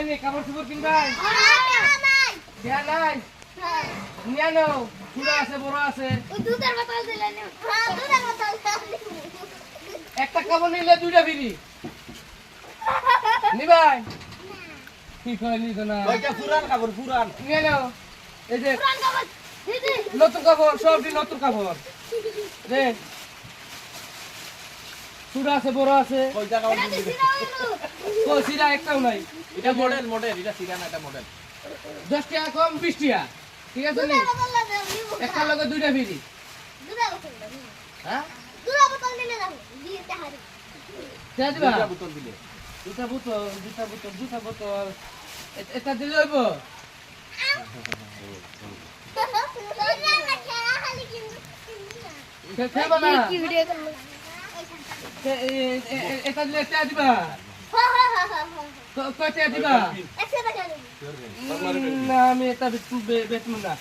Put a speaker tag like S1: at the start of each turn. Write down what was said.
S1: নি কাপড় চোপড় কিনবাই দেয়া নাই নিয়ে নাও ছোট আছে বড় আছে একটা কাপড় নিলে দুইটা ফ্রি নিবাই কি কয় নি না
S2: ওইটা পুরান কাপড় পুরান
S1: নিয়ে নাও এই যে নতুন কাপড় সবটি নতুন কাপড় রে ছোট আছে বড় আছে
S2: ওইটা কাপড় দিবে
S1: ও সিরা একটাও নাই
S2: এটা মডেল এটা সিরান এটা মডেল
S1: 10 টাকা কম 20 টাকা ঠিক আছে নি একটা লগে দুইটা ফ্রি হ্যাঁ যা দিবা
S2: দুটা বোতল দিলে
S1: দুটা বোতল এটা দিলে হইব খেলবা না এটা দিলে এটা দিবা কয়টা দিবা না আমি এটা বেচবো না